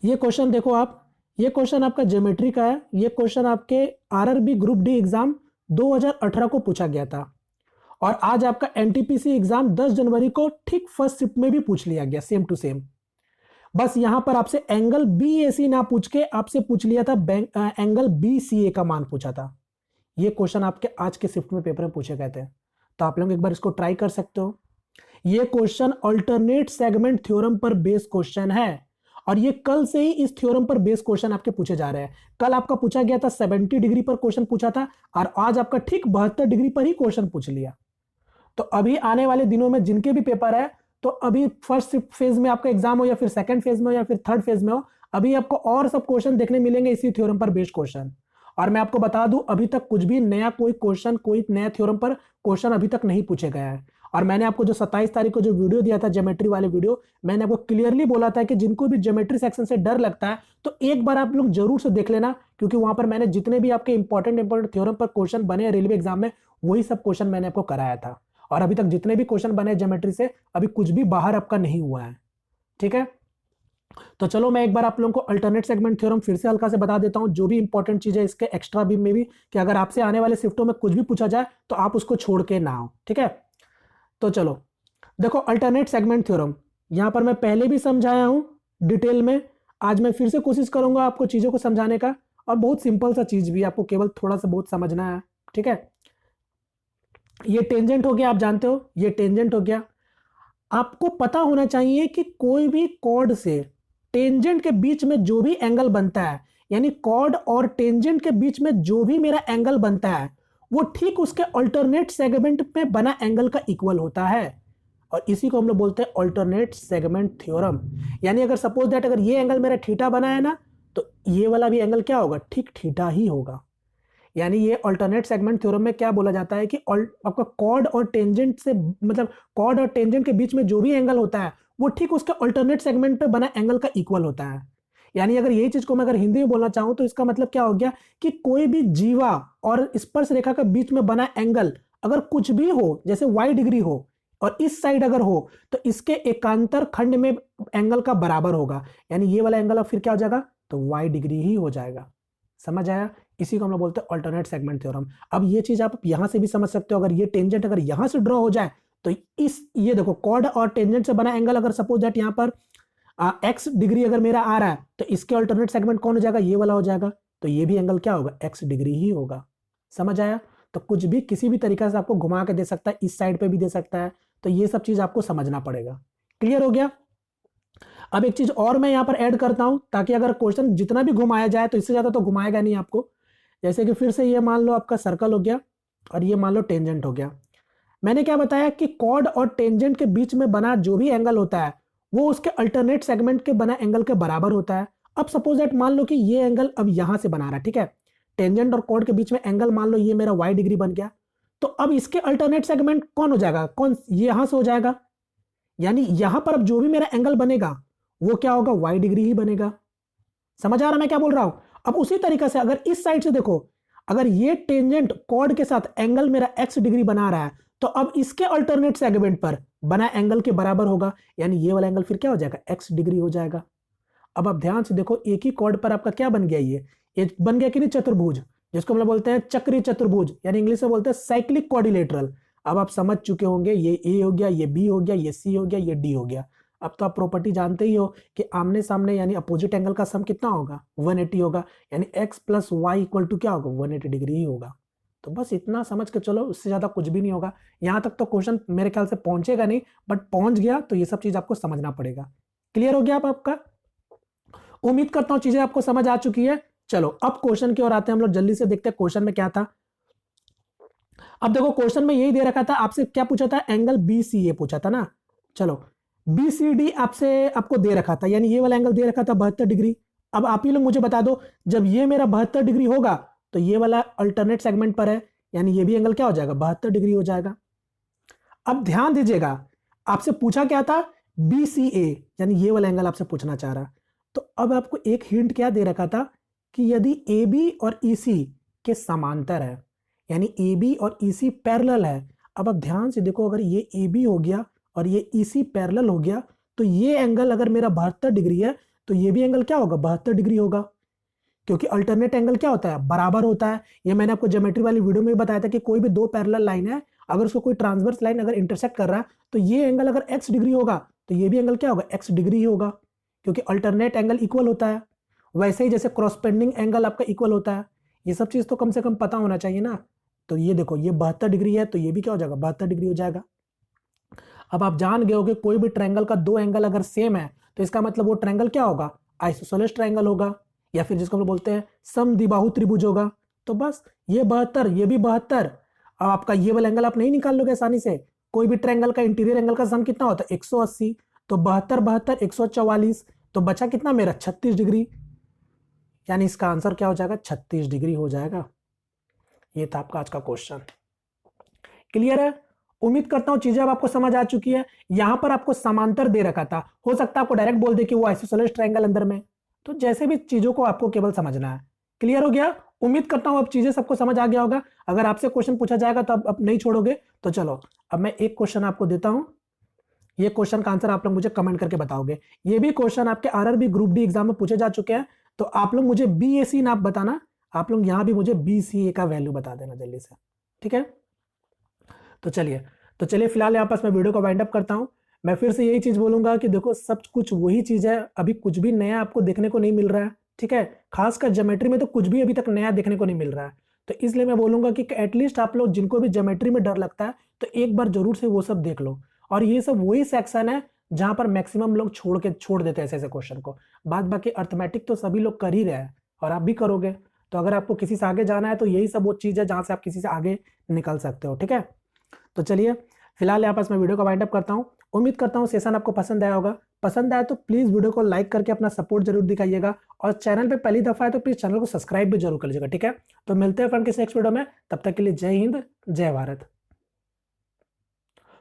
ये क्वेश्चन देखो आप, ये क्वेश्चन आपका ज्योमेट्री का है। ये क्वेश्चन आपके आरआरबी ग्रुप डी एग्जाम 2018 को पूछा गया था और आज आपका एनटीपीसी एग्जाम 10 जनवरी को ठीक फर्स्ट शिफ्ट में भी पूछ लिया गया, सेम टू सेम। बस यहां पर आपसे एंगल बी ए सी ना पूछ के आपसे पूछ लिया था एंगल बी सी ए का मान पूछा था। ये क्वेश्चन आपके आज के शिफ्ट में पेपर में पूछे गए थे, तो आप लोग एक बार इसको ट्राई कर सकते हो। ये क्वेश्चन अल्टरनेट सेगमेंट थ्योरम पर बेस्ड क्वेश्चन है और ये कल से ही इस थ्योरम पर बेस्ड क्वेश्चन आपके पूछे जा रहे हैं। कल आपका पूछा गया था 70 डिग्री पर क्वेश्चन पूछा था और आज आपका ठीक 72 डिग्री पर ही क्वेश्चन पूछ लिया। तो अभी आने वाले दिनों में जिनके भी पेपर है, तो अभी फर्स्ट फेज में आपका एग्जाम हो या फिर सेकंड फेज में हो या फिर थर्ड फेज में हो, अभी आपको और सब क्वेश्चन देखने मिलेंगे इसी थ्योरम पर बेस्ड क्वेश्चन। और मैं आपको बता दूं, अभी तक कुछ भी नया कोई क्वेश्चन, कोई नया थ्योरम पर क्वेश्चन अभी तक नहीं पूछे गया है। और मैंने आपको जो 27 तारीख को जो वीडियो दिया था ज्योमेट्री वाले वीडियो, मैंने आपको क्लियरली बोला था कि जिनको भी ज्योमेट्री सेक्शन से डर लगता है तो एक बार आप लोग जरूर से देख लेना, क्योंकि वहां पर मैंने जितने भी आपके इंपॉर्टेंट थ्योरम पर क्वेश्चन बने रेलवे एग्जाम में, वही सब क्वेश्चन मैंने आपको कराया था। और अभी तक जितने भी क्वेश्चन बने ज्योमेट्री से, अभी कुछ भी बाहर आपका नहीं हुआ है। ठीक है, तो चलो मैं एक बार आप लोगों को अल्टरनेट सेगमेंट थ्योरम फिर से हल्का से बता देता हूं, जो भी इंपॉर्टेंट चीज है इसके एक्स्ट्रा भी में भी, कि अगर आपसे आने वाले शिफ्टों में कुछ भी पूछा जाए तो आप उसको छोड़ के ना आओ। ठीक है, तो चलो देखो अल्टरनेट सेगमेंट थ्योरम, यहां पर मैं पहले भी समझाया हूं डिटेल में। आज मैं फिर से कोशिश करूंगा आपको चीजों को समझाने का, और बहुत सिंपल सा चीज भी, आपको केवल थोड़ा सा बहुत समझना है। ठीक है, ये टेंजेंट हो गया, आप जानते हो ये टेंजेंट हो गया। आपको पता होना चाहिए कि कोई भी कॉर्ड से टेंजेंट के बीच में जो भी एंगल बनता है, यानी कॉर्ड और टेंजेंट के बीच में जो भी मेरा एंगल बनता है, वो ठीक उसके अल्टरनेट सेगमेंट में बना एंगल का इक्वल होता है। और इसी को हम लोग बोलते हैं अल्टरनेट सेगमेंट थ्योरम। यानी अगर सपोज दैट अगर ये एंगल मेरा थीटा बना है ना, तो ये वाला भी एंगल क्या होगा, ठीक थीटा ही होगा। यानी ये अल्टरनेट सेगमेंट थ्योरम में क्या बोला जाता है कि आपका कॉर्ड और टेंजेंट से, मतलब कॉर्ड और टेंजेंट के बीच में जो भी एंगल होता है वो ठीक उसके अल्टरनेट सेगमेंट पे बना एंगल का इक्वल होता है। यानी अगर यही चीज को मैं अगर हिंदी में बोलना चाहूं तो इसका मतलब क्या हो गया कि कोई भी जीवा और स्पर्श रेखा के बीच में बना एंगल अगर कुछ भी हो, जैसे y डिग्री हो और इस साइड अगर हो, तो इसके एकांतर खंड में एंगल का बराबर होगा। यानी ये वाला एंगल अब फिर क्या हो जाएगा, तो y डिग्री ही हो जाएगा। समझ आया? इसी को हम लोग बोलते हैं अल्टरनेट सेगमेंट थ्योरम। अब ये चीज आप यहां से भी समझ सकते हो, अगर ये टेंजेंट अगर यहां से ड्रॉ हो जाए तो इस, ये देखो कॉर्ड और टेंजेंट से बना एंगल अगर सपोज दैट यहां पर एक्स डिग्री अगर मेरा आ रहा है, तो इसके अल्टरनेट सेगमेंट कौन हो जाएगा, ये वाला हो जाएगा। तो ये भी एंगल क्या होगा, एक्स डिग्री ही होगा। समझ आया? तो कुछ भी किसी भी तरीका से आपको घुमा के दे सकता है, इस साइड पे भी दे सकता है। तो ये सब चीज आपको समझना पड़ेगा। क्लियर हो गया? अब एक चीज और मैं यहां पर ऐड करता हूं, ताकि अगर क्वेश्चन जितना भी घुमाया जाए, तो इससे ज्यादा तो घुमाएगा नहीं आपको। जैसे कि फिर से ये मान लो आपका सर्कल हो गया और ये मान लो टेंजेंट हो गया। मैंने क्या बताया कि कॉर्ड और टेंजेंट के बीच में बना जो भी एंगल होता है वो उसके अल्टरनेट सेगमेंट के बना एंगल के बराबर होता है। अब सपोज दैट मान लो कि ये एंगल अब यहां से बना रहा है, ठीक है, टेंजेंट और कॉर्ड के बीच में एंगल मान लो ये मेरा y डिग्री बन गया, तो अब इसके अल्टरनेट सेगमेंट कौन हो जाएगा, कौन, ये यहां से हो जाएगा। यानी यहां पर अब जो भी मेरा एंगल बनेगा वो क्या होगा, y डिग्री ही बनेगा। समझ आ रहा मैं क्या बोल रहा हूं? अब उसी तरीके से अगर इस साइड से देखो, अगर ये टेंजेंट कॉर्ड के साथ एंगल मेरा x डिग्री बना रहा है, तो अब इसके अल्टरनेट सेगमेंट पर बना एंगल के बराबर होगा। यानी ये वाला एंगल फिर क्या हो जाएगा, x डिग्री हो जाएगा। अब आप ध्यान से देखो, एक ही कॉर्ड पर आपका क्या बन गया, ये बन गया कि नहीं, चतुर्भुज, जिसको हम लोग बोलते हैं चक्रीय चतुर्भुज, यानी इंग्लिश में बोलते हैं साइक्लिक क्वाड्रिलेटरल। अब आप समझ चुके होंगे, ये ए हो गया, ये बी हो गया, ये सी हो गया, ये डी हो गया। अब तो आप प्रॉपर्टी जानते ही हो कि आमने सामने यानी अपोजिट एंगल का सम कितना होगा, 180 होगा। यानी x plus Y equal to क्या होगा, 180 डिग्री ही होगा। तो बस इतना समझ के चलो, उससे ज्यादा कुछ भी नहीं होगा। यहां तक तो क्वेश्चन मेरे ख्याल से पहुंचेगा नहीं, बट पहुंच गया तो ये सब चीज आपको समझना पड़ेगा। क्लियर हो गया आपका? उम्मीद करता हूं चीजें आपको समझ आ चुकी है। चलो अब क्वेश्चन की ओर आते हैं हम लोग, जल्दी से देखते हैं क्वेश्चन में क्या था। अब देखो क्वेश्चन में यही दे रखा था, आपसे क्या पूछा था, एंगल बी सी ए पूछा था ना। चलो बी सी डी आपसे आपको दे रखा था, यानी ये वाला एंगल दे रखा था 72 डिग्री। अब आप ही लोग मुझे बता दो, जब ये मेरा 72 डिग्री होगा तो ये वाला अल्टरनेट सेगमेंट पर है, यानी ये भी एंगल क्या हो जाएगा, 72 डिग्री हो जाएगा। अब ध्यान दीजिएगा, आपसे पूछा क्या था, बी सी ए, यानी ये वाला एंगल आपसे पूछना चाह रहा। तो अब आपको एक हिंट क्या दे रखा था कि यदि ए बी और ई सी के समांतर है, यानी ए बी और ई सी पैरेलल है। अब आप ध्यान से देखो, अगर ये ए बी हो गया और ये ई सी पैरेलल हो गया, तो ये एंगल अगर मेरा 72 डिग्री है, तो ये भी एंगल क्या होगा, 72 डिग्री होगा, क्योंकि अल्टरनेट एंगल क्या होता है, बराबर होता है। ये मैंने आपको ज्योमेट्री वाली वीडियो में भी बताया था कि कोई भी दो पैरेलल लाइन है, अगर उसको कोई ट्रांसवर्स लाइन अगर इंटरसेक्ट कर रहा है तो ये एंगल अगर x डिग्री होगा तो ये भी एंगल क्या होगा, x डिग्री ही होगा, क्योंकि अल्टरनेट एंगल इक्वल होता है। वैसे ही जैसे क्रॉसपेंडिंग एंगल आपका इक्वल होता है, ये सब चीज तो कम से कम पता होना चाहिए ना। तो ये देखो ये 72 डिग्री है, तो ये भी क्या हो जाएगा, 72 डिग्री हो जाएगा। अब आप जान गए होगे कोई भी ट्रायंगल का दो एंगल अगर सेम है तो इसका मतलब वो ट्रायंगल क्या होगा, आइसोसेलेस ट्रायंगल होगा, या फिर जिसको हम लोग बोलते हैं समद्विबाहु त्रिभुज होगा। तो बस ये 72, ये भी 72। अब आपका ये वाला एंगल आप नहीं निकाल लोगे आसानी से। कोई भी ट्रायंगल का इंटीरियर एंगल का सम कितना होता है, 180। तो 72 72 144, तो बचा कितना मेरा, 36 डिग्री। यानी इसका आंसर क्या हो जाएगा, 36 डिग्री हो जाएगा। ये था आपका आज का क्वेश्चन। क्लियर है? उम्मीद करता हूं चीजें अब आपको समझ आ चुकी है। यहां पर आपको समांतर दे रखा था, हो सकता है आपको डायरेक्ट बोल दे कि वो आइसोसेलेस ट्रायंगल अंदर में। तो जैसे भी चीजों को आपको केवल समझना है। क्लियर हो गया? उम्मीद करता हूं अब चीजें सबको समझ आ गया होगा। अगर आपसे क्वेश्चन पूछा जाएगा तो अब नहीं छोड़ोगे। तो चलो अब मैं एक क्वेश्चन आपको देता हूं, ये क्वेश्चन का आंसर आप लोग मुझे कमेंट करके बताओगे। ये भी क्वेश्चन आपके आरआरबी ग्रुप डी एग्जाम में पूछे जा चुके हैं। तो आप लोग मुझे BAC नाप बताना, आप लोग यहां भी मुझे BCA का वैल्यू बता देना जल्दी से, ठीक है? तो चलिए फिलहाल यहाँ पास मैं वीडियो को वाइंड अप करता हूँ। मैं फिर से यही चीज बोलूंगा कि देखो सब कुछ वही चीज है, अभी कुछ भी नया आपको देखने को नहीं मिल रहा है, ठीक है? खासकर ज्योमेट्री में तो कुछ भी अभी तक नया देखने को नहीं मिल रहा है। तो इसलिए मैं बोलूंगा कि एटलीस्ट आप लोग जिनको भी ज्योमेट्री में डर लगता है तो एक बार जरूर से वो सब देख लो। और ये सब वही सेक्शन है जहां पर मैक्सिमम लोग छोड़ देते हैं ऐसे क्वेश्चन को। बाद बाकी अर्थमेटिक तो सभी लोग कर ही रहे हैं और आप भी करोगे। तो अगर आपको किसी से आगे जाना है तो यही सब वो चीज है जहां से आप किसी से आगे निकल सकते हो, ठीक है? तो चलिए फिलहाल यहाँ पास मैं वीडियो का वाइंड अप करता हूँ। उम्मीद करता हूँ सेशन आपको पसंद आया होगा। पसंद आया तो प्लीज वीडियो को लाइक करके अपना सपोर्ट जरूर दिखाइएगा, और चैनल पे पहली दफा है तो प्लीज चैनल को सब्सक्राइब भी जरूर कर लीजिएगा, ठीक है? तो मिलते हैं फ्रेंड किसी नेक्स्ट वीडियो में, तब तक के लिए जय हिंद जय भारत।